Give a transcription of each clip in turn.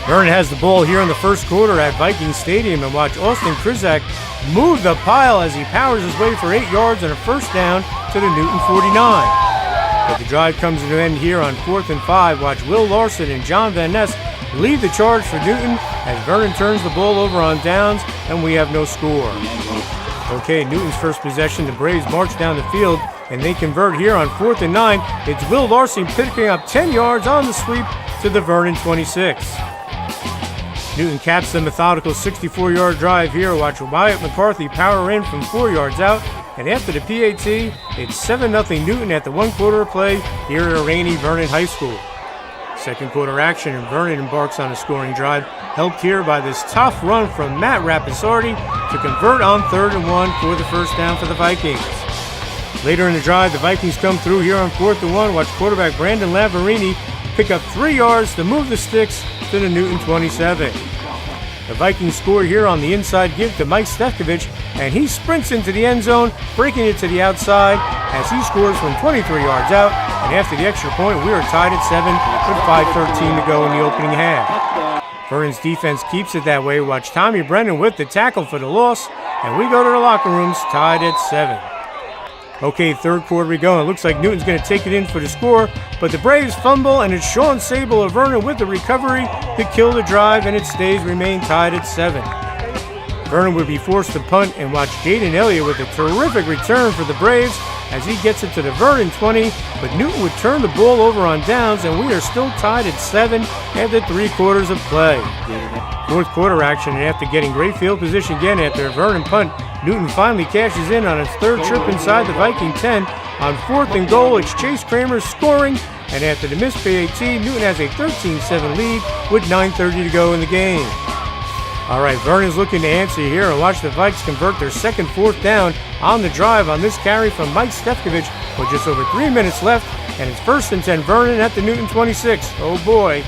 Vernon has the ball here in the first quarter at Vikings Stadium, and watch Austin Krizak move the pile as he powers his way for 8 yards and a first down to the Newton 49. But the drive comes to an end here on 4th and 5. Watch Will Larson and John Van Ness lead the charge for Newton as Vernon turns the ball over on downs, and we have no score. Okay, Newton's first possession, the Braves march down the field, and they convert here on 4th and 9. It's Will Larson picking up 10 yards on the sweep to the Vernon 26. Newton caps the methodical 64-yard drive here. Watch Wyatt McCarthy power in from 4 yards out. And after the PAT, it's 7-0 Newton at the 1 quarter of play here at a rainy Vernon High School. Second quarter action, and Vernon embarks on a scoring drive, helped here by this tough run from Matt Rapisardi to convert on 3rd and 1 for the first down for the Vikings. Later in the drive, the Vikings come through here on 4th and 1. Watch quarterback Brandon Lavarini pick up 3 yards to move the sticks to the Newton 27. The Vikings score here on the inside give to Mike Stefkovich, and he sprints into the end zone, breaking it to the outside as he scores from 23 yards out. And after the extra point, we are tied at 7 with 5:13 to go in the opening half. Vernon's defense keeps it that way. Watch Tommy Brennan with the tackle for the loss, and we go to the locker rooms tied at 7. Okay, third quarter we go. It looks like Newton's going to take it in for the score, but the Braves fumble, and it's Sean Sable of Vernon with the recovery to kill the drive, and it remain tied at 7. Vernon would be forced to punt, and watch Jaden Elliott with a terrific return for the Braves as he gets it to the Vernon 20, but Newton would turn the ball over on downs, and we are still tied at 7 after 3 quarters of play. Fourth quarter action, and after getting great field position again after a Vernon punt, Newton finally cashes in on his third trip inside the Viking 10. On 4th and goal, it's Chase Kramer scoring, and after the missed PAT, Newton has a 13-7 lead with 9:30 to go in the game. All right, Vernon's looking to answer here, and watch the Vikes convert their second 4th down on the drive on this carry from Mike Stefkovich with just over 3 minutes left, and it's 1st and 10 Vernon at the Newton 26. Oh boy.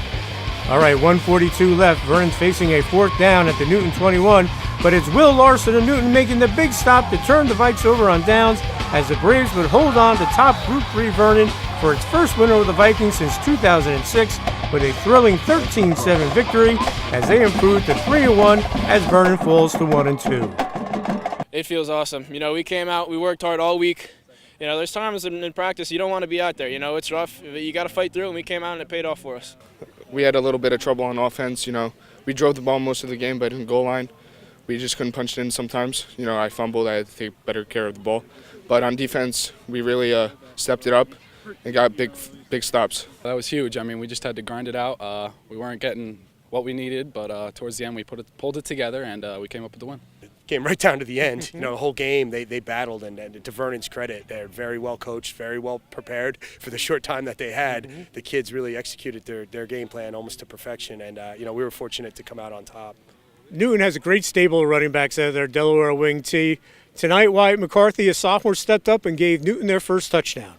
All right, 1:42 left. Vernon's facing a 4th down at the Newton 21, but it's Will Larson of Newton making the big stop to turn the Vikes over on downs as the Braves would hold on to top Group 3 Vernon for its first win over the Vikings since 2006 with a thrilling 13-7 victory as they improve to 3-1 as Vernon falls to 1-2. It feels awesome. You know, we came out, we worked hard all week. You know, there's times in practice you don't want to be out there. You know, it's rough. You got to fight through, and we came out and it paid off for us. We had a little bit of trouble on offense. You know, we drove the ball most of the game, but in goal line, we just couldn't punch it in sometimes. You know, I fumbled. I had to take better care of the ball. But on defense, we really stepped it up and got big stops. That was huge. I mean, we just had to grind it out. We weren't getting what we needed, but towards the end we pulled it together, and we came up with the win. Came right down to the end. You know, the whole game they battled, and to Vernon's credit, they're very well coached, very well prepared for the short time that they had. The kids really executed their game plan almost to perfection, and you know, we were fortunate to come out on top. Newton has a great stable of running backs out there, Delaware wing T. Tonight, Wyatt McCarthy, a sophomore, stepped up and gave Newton their first touchdown.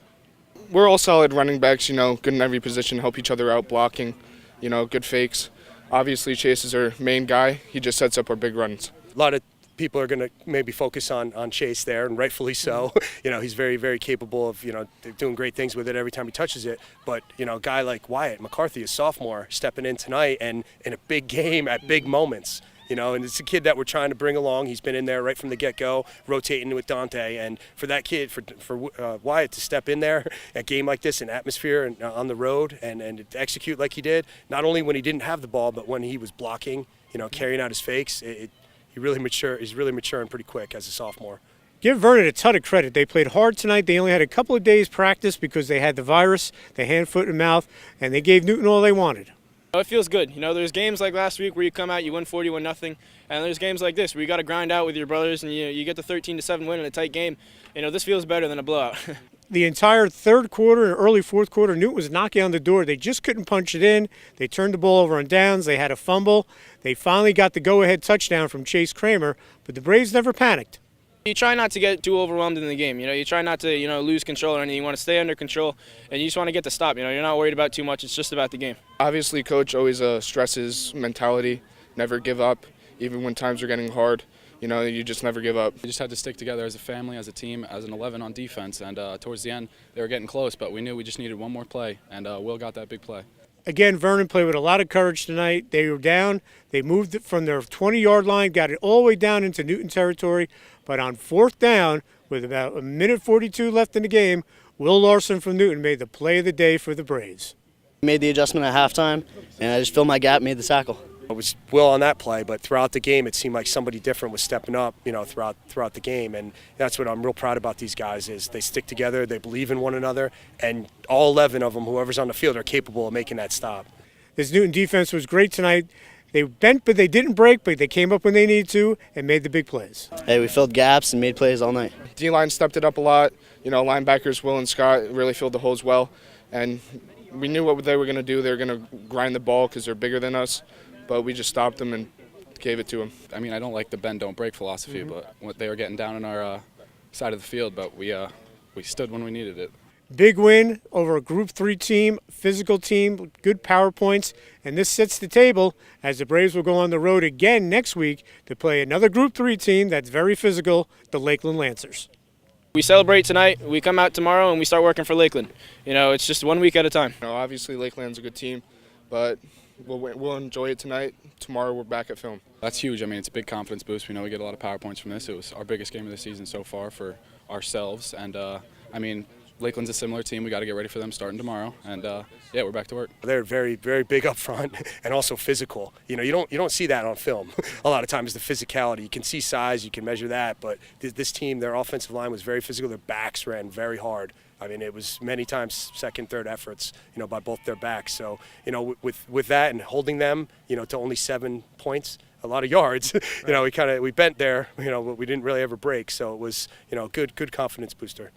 We're all solid running backs, you know, good in every position, help each other out, blocking, you know, good fakes. Obviously, Chase is our main guy. He just sets up our big runs. A lot of people are going to maybe focus on Chase there, and rightfully so. You know, he's very, very capable of, you know, doing great things with it every time he touches it. But, you know, a guy like Wyatt McCarthy, a sophomore, stepping in tonight and in a big game at big moments. You know, and it's a kid that we're trying to bring along. He's been in there right from the get-go, rotating with Dante. And for that kid, for Wyatt to step in there at a game like this, an atmosphere and on the road, and to execute like he did, not only when he didn't have the ball, but when he was blocking, you know, carrying out his fakes, he's really maturing pretty quick as a sophomore. Give Vernon a ton of credit. They played hard tonight. They only had a couple of days practice because they had the virus, the hand, foot, and mouth, and they gave Newton all they wanted. It feels good. You know, there's games like last week where you come out, you win 41-0, and there's games like this where you got to grind out with your brothers, and you get the 13-7 win in a tight game. You know, this feels better than a blowout. The entire third quarter and early fourth quarter, Newton was knocking on the door. They just couldn't punch it in. They turned the ball over on downs. They had a fumble. They finally got the go-ahead touchdown from Chase Kramer, but the Braves never panicked. You try not to get too overwhelmed in the game. You know, you try not to, lose control or anything. You want to stay under control, and you just want to get the stop. You know, you're not worried about too much. It's just about the game. Obviously, Coach always stresses mentality, never give up, even when times are getting hard. You know, you just never give up. We just had to stick together as a family, as a team, as an 11 on defense, and towards the end, they were getting close, but we knew we just needed one more play, and Will got that big play. Again, Vernon played with a lot of courage tonight. They were down. They moved it from their 20-yard line, got it all the way down into Newton territory. But on fourth down, with about a minute 42 left in the game, Will Larson from Newton made the play of the day for the Braves. Made the adjustment at halftime, and I just filled my gap, made the tackle. It was Will on that play, but throughout the game, it seemed like somebody different was stepping up, throughout the game, and that's what I'm real proud about these guys is they stick together, they believe in one another, and all 11 of them, whoever's on the field, are capable of making that stop. This Newton defense was great tonight. They bent, but they didn't break, but they came up when they needed to and made the big plays. Hey, we filled gaps and made plays all night. D-line stepped it up a lot. Linebackers Will and Scott really filled the holes well, and we knew what they were going to do. They were going to grind the ball because they're bigger than us, but we just stopped them and gave it to them. I mean, I don't like the bend, don't break philosophy, but they were getting down on our side of the field, but we stood when we needed it. Big win over a Group 3 team, physical team, good power points, and this sets the table as the Braves will go on the road again next week to play another Group 3 team that's very physical, the Lakeland Lancers. We celebrate tonight, we come out tomorrow, and we start working for Lakeland. It's just 1 week at a time. Obviously Lakeland's a good team, but we'll enjoy it tonight. Tomorrow we're back at film. That's huge. I mean, it's a big confidence boost. We know we get a lot of power points from this. It was our biggest game of the season so far for ourselves, and Lakeland's a similar team. We got to get ready for them starting tomorrow, and we're back to work. They're very, very big up front and also physical. You don't see that on film. A lot of times the physicality. You can see size, you can measure that, but this team, their offensive line was very physical. Their backs ran very hard. I mean, it was many times second, third efforts, by both their backs. So, with that and holding them, to only 7 points, a lot of yards. We bent there, but we didn't really ever break. So it was, good confidence booster.